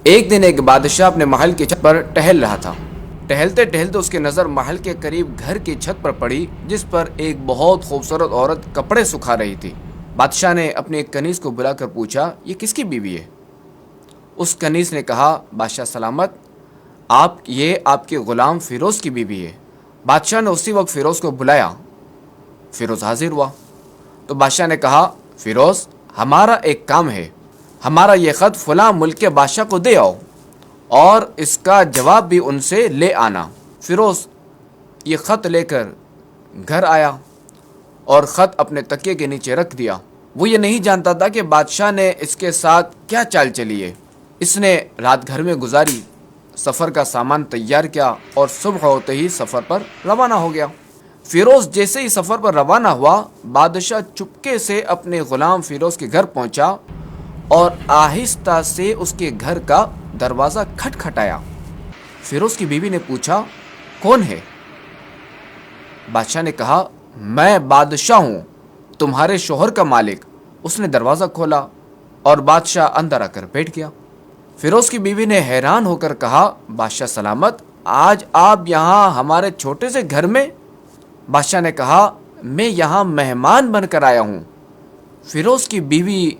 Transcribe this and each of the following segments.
ایک دن ایک بادشاہ اپنے محل کی چھت پر ٹہل رہا تھا۔ ٹہلتے ٹہلتے اس کی نظر محل کے قریب گھر کی چھت پر پڑی، جس پر ایک بہت خوبصورت عورت کپڑے سکھا رہی تھی۔ بادشاہ نے اپنے ایک کنیز کو بلا کر پوچھا، یہ کس کی بیوی ہے؟ اس کنیز نے کہا، بادشاہ سلامت، یہ آپ کے غلام فیروز کی بیوی ہے۔ بادشاہ نے اسی وقت فیروز کو بلایا۔ فیروز حاضر ہوا تو بادشاہ نے کہا، فیروز، ہمارا ایک کام ہے، ہمارا یہ خط فلاں ملک کے بادشاہ کو دے آؤ اور اس کا جواب بھی ان سے لے آنا۔ فیروز یہ خط لے کر گھر آیا اور خط اپنے تکیے کے نیچے رکھ دیا۔ وہ یہ نہیں جانتا تھا کہ بادشاہ نے اس کے ساتھ کیا چال چلی ہے۔ اس نے رات گھر میں گزاری، سفر کا سامان تیار کیا اور صبح ہوتے ہی سفر پر روانہ ہو گیا۔ فیروز جیسے ہی سفر پر روانہ ہوا، بادشاہ چپکے سے اپنے غلام فیروز کے گھر پہنچا اور آہستہ سے اس کے گھر کا دروازہ کھٹکھٹایا۔ فیروز کی بیوی نے پوچھا، کون ہے؟ بادشاہ نے کہا، میں بادشاہ ہوں، تمہارے شوہر کا مالک۔ اس نے دروازہ کھولا اور بادشاہ اندر آ کر بیٹھ گیا۔ فیروز کی بیوی نے حیران ہو کر کہا، بادشاہ سلامت، آج آپ یہاں ہمارے چھوٹے سے گھر میں؟ بادشاہ نے کہا، میں یہاں مہمان بن کر آیا ہوں۔ فیروز کی بیوی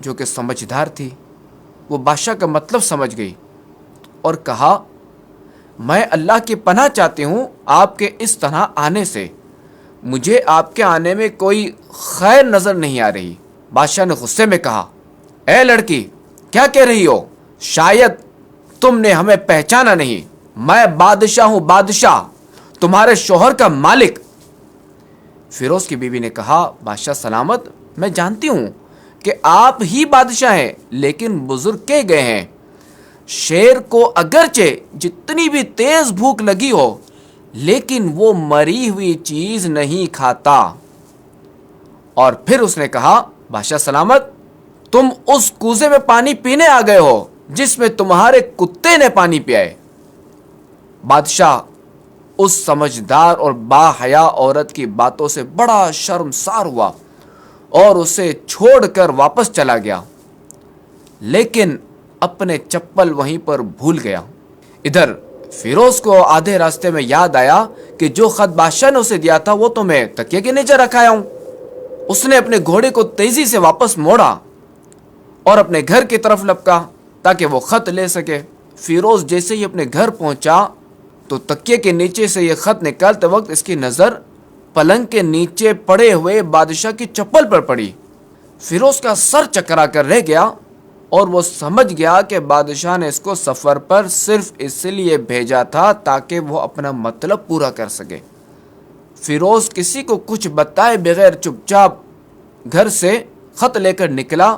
جو کہ سمجھدار تھی، وہ بادشاہ کا مطلب سمجھ گئی اور کہا، میں اللہ کی پناہ چاہتی ہوں آپ کے اس طرح آنے سے، مجھے آپ کے آنے میں کوئی خیر نظر نہیں آ رہی۔ بادشاہ نے غصے میں کہا، اے لڑکی، کیا کہہ رہی ہو؟ شاید تم نے ہمیں پہچانا نہیں، میں بادشاہ ہوں، بادشاہ، تمہارے شوہر کا مالک۔ فیروز کی بیوی نے کہا، بادشاہ سلامت، میں جانتی ہوں کہ آپ ہی بادشاہ ہیں، لیکن بزرگ کہہ گئے ہیں، شیر کو اگرچہ جتنی بھی تیز بھوک لگی ہو لیکن وہ مری ہوئی چیز نہیں کھاتا۔ اور پھر اس نے کہا، بادشاہ سلامت، تم اس کوزے میں پانی پینے آ گئے ہو جس میں تمہارے کتے نے پانی پیا ہے۔ بادشاہ اس سمجھدار اور باحیا عورت کی باتوں سے بڑا شرمسار ہوا اور اسے چھوڑ کر واپس چلا گیا، لیکن اپنے چپل وہیں پر بھول گیا۔ ادھر فیروز کو آدھے راستے میں یاد آیا کہ جو خط بادشاہ نے اسے دیا تھا وہ تو میں تکیے کے نیچے رکھایا ہوں۔ اس نے اپنے گھوڑے کو تیزی سے واپس موڑا اور اپنے گھر کی طرف لپکا تاکہ وہ خط لے سکے۔ فیروز جیسے ہی اپنے گھر پہنچا تو تکیے کے نیچے سے یہ خط نکالتے وقت اس کی نظر پلنگ کے نیچے پڑے ہوئے بادشاہ کی چپل پر پڑی۔ فیروز کا سر چکرا کر رہ گیا اور وہ سمجھ گیا کہ بادشاہ نے اس کو سفر پر صرف اس لیے بھیجا تھا تاکہ وہ اپنا مطلب پورا کر سکے۔ فیروز کسی کو کچھ بتائے بغیر چپ چاپ گھر سے خط لے کر نکلا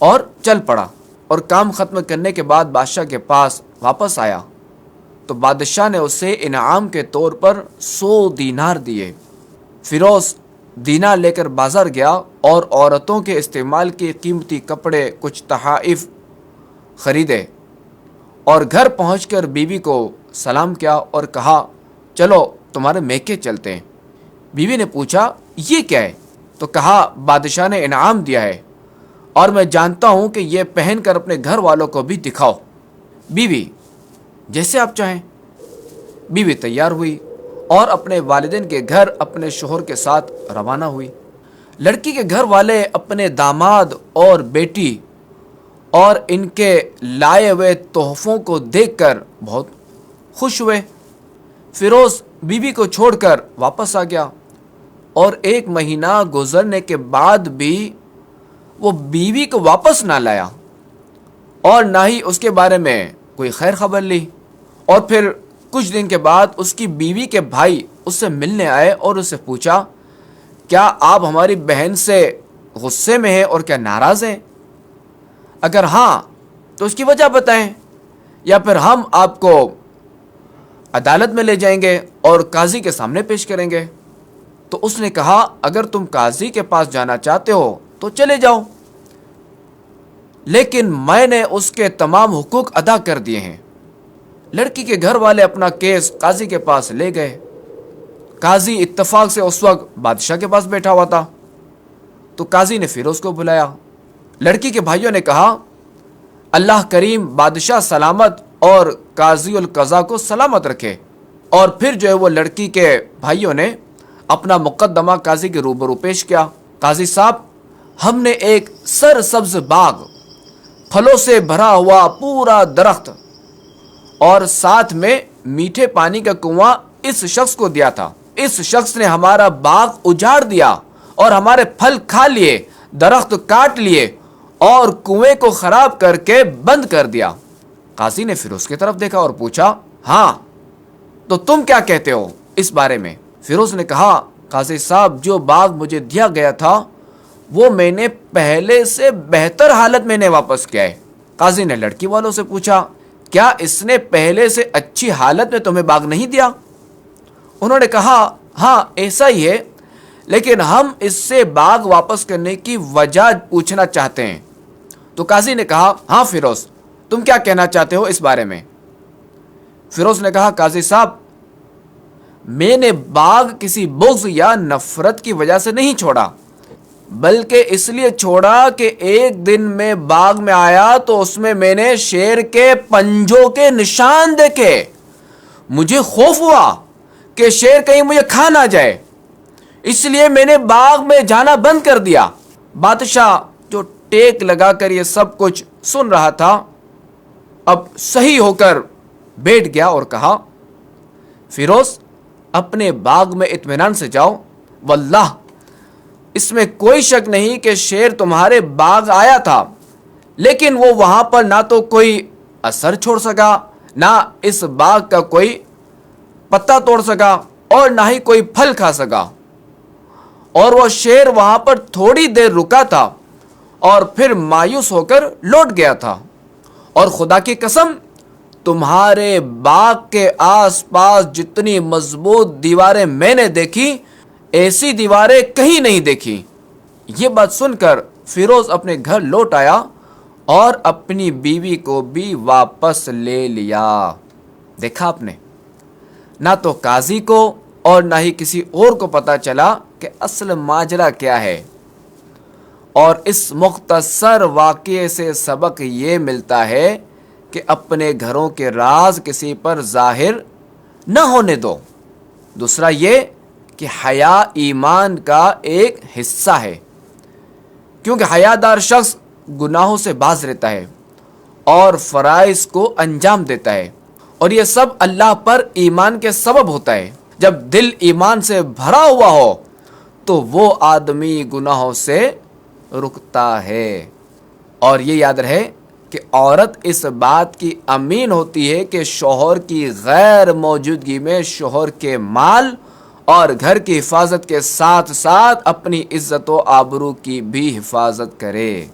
اور چل پڑا، اور کام ختم کرنے کے بعد بادشاہ کے پاس واپس آیا تو بادشاہ نے اسے انعام کے طور پر 100 دینار دیے۔ فیروز دینار لے کر بازار گیا اور عورتوں کے استعمال کے قیمتی کپڑے، کچھ تحائف خریدے اور گھر پہنچ کر بیوی کو سلام کیا اور کہا، چلو تمہارے میکے چلتے ہیں۔ بیوی نے پوچھا، یہ کیا ہے؟ تو کہا، بادشاہ نے انعام دیا ہے اور میں جانتا ہوں کہ یہ پہن کر اپنے گھر والوں کو بھی دکھاؤ۔ بیوی، جیسے آپ چاہیں۔ بیوی تیار ہوئی اور اپنے والدین کے گھر اپنے شوہر کے ساتھ روانہ ہوئی۔ لڑکی کے گھر والے اپنے داماد اور بیٹی اور ان کے لائے ہوئے تحفوں کو دیکھ کر بہت خوش ہوئے۔ فیروز بیوی کو چھوڑ کر واپس آ گیا اور 1 مہینہ گزرنے کے بعد بھی وہ بیوی کو واپس نہ لایا اور نہ ہی اس کے بارے میں کوئی خیر خبر لی۔ اور پھر کچھ دن کے بعد اس کی بیوی کے بھائی اس سے ملنے آئے اور اس سے پوچھا، کیا آپ ہماری بہن سے غصے میں ہیں اور کیا ناراض ہیں؟ اگر ہاں تو اس کی وجہ بتائیں، یا پھر ہم آپ کو عدالت میں لے جائیں گے اور قاضی کے سامنے پیش کریں گے۔ تو اس نے کہا، اگر تم قاضی کے پاس جانا چاہتے ہو تو چلے جاؤ، لیکن میں نے اس کے تمام حقوق ادا کر دیے ہیں۔ لڑکی کے گھر والے اپنا کیس قاضی کے پاس لے گئے۔ قاضی اتفاق سے اس وقت بادشاہ کے پاس بیٹھا ہوا تھا تو قاضی نے فیروز کو بلایا۔ لڑکی کے بھائیوں نے کہا، اللہ کریم بادشاہ سلامت اور قاضی القضا کو سلامت رکھے۔ اور پھر جو ہے وہ لڑکی کے بھائیوں نے اپنا مقدمہ قاضی کے روبرو پیش کیا۔ قاضی صاحب، ہم نے ایک سرسبز باغ، پھلوں سے بھرا ہوا پورا درخت اور ساتھ میں میٹھے پانی کا کنواں اس شخص کو دیا تھا۔ اس شخص نے ہمارا باغ اجاڑ دیا اور ہمارے پھل کھا لیے، درخت کاٹ لیے اور کنویں کو خراب کر کے بند کر دیا۔ قاضی نے فیروز کی طرف دیکھا اور پوچھا، ہاں تو تم کیا کہتے ہو اس بارے میں؟ فیروز نے کہا، قاضی صاحب، جو باغ مجھے دیا گیا تھا وہ میں نے پہلے سے بہتر حالت میں نے واپس کیا ہے۔ قاضی نے لڑکی والوں سے پوچھا، کیا اس نے پہلے سے اچھی حالت میں تمہیں باغ نہیں دیا؟ انہوں نے کہا، ہاں ایسا ہی ہے، لیکن ہم اس سے باغ واپس کرنے کی وجہ پوچھنا چاہتے ہیں۔ تو قاضی نے کہا، ہاں فیروز، تم کیا کہنا چاہتے ہو اس بارے میں؟ فیروز نے کہا، قاضی صاحب، میں نے باغ کسی بغض یا نفرت کی وجہ سے نہیں چھوڑا، بلکہ اس لیے چھوڑا کہ ایک دن میں باغ میں آیا تو اس میں نے شیر کے پنجوں کے نشان دیکھے۔ مجھے خوف ہوا کہ شیر کہیں مجھے کھا نہ جائے، اس لیے میں نے باغ میں جانا بند کر دیا۔ بادشاہ جو ٹیک لگا کر یہ سب کچھ سن رہا تھا، اب صحیح ہو کر بیٹھ گیا اور کہا، فیروز، اپنے باغ میں اطمینان سے جاؤ، واللہ اس میں کوئی شک نہیں کہ شیر تمہارے باغ آیا تھا، لیکن وہ وہاں پر نہ تو کوئی اثر چھوڑ سکا، نہ اس باغ کا کوئی پتا توڑ سکا اور نہ ہی کوئی پھل کھا سکا، اور وہ شیر وہاں پر تھوڑی دیر رکا تھا اور پھر مایوس ہو کر لوٹ گیا تھا۔ اور خدا کی قسم، تمہارے باغ کے آس پاس جتنی مضبوط دیواریں میں نے دیکھی، ایسی دیواریں کہیں نہیں دیکھی۔ یہ بات سن کر فیروز اپنے گھر لوٹ آیا اور اپنی بیوی کو بھی واپس لے لیا۔ دیکھا آپ نے، نہ تو قاضی کو اور نہ ہی کسی اور کو پتا چلا کہ اصل ماجرا کیا ہے۔ اور اس مختصر واقعے سے سبق یہ ملتا ہے کہ اپنے گھروں کے راز کسی پر ظاہر نہ ہونے دو۔ دوسرا یہ کہ حیا ایمان کا ایک حصہ ہے، کیونکہ حیادار شخص گناہوں سے باز رہتا ہے اور فرائض کو انجام دیتا ہے، اور یہ سب اللہ پر ایمان کے سبب ہوتا ہے۔ جب دل ایمان سے بھرا ہوا ہو تو وہ آدمی گناہوں سے رکتا ہے۔ اور یہ یاد رہے کہ عورت اس بات کی امین ہوتی ہے کہ شوہر کی غیر موجودگی میں شوہر کے مال اور گھر کی حفاظت کے ساتھ ساتھ اپنی عزت و آبرو کی بھی حفاظت کرے۔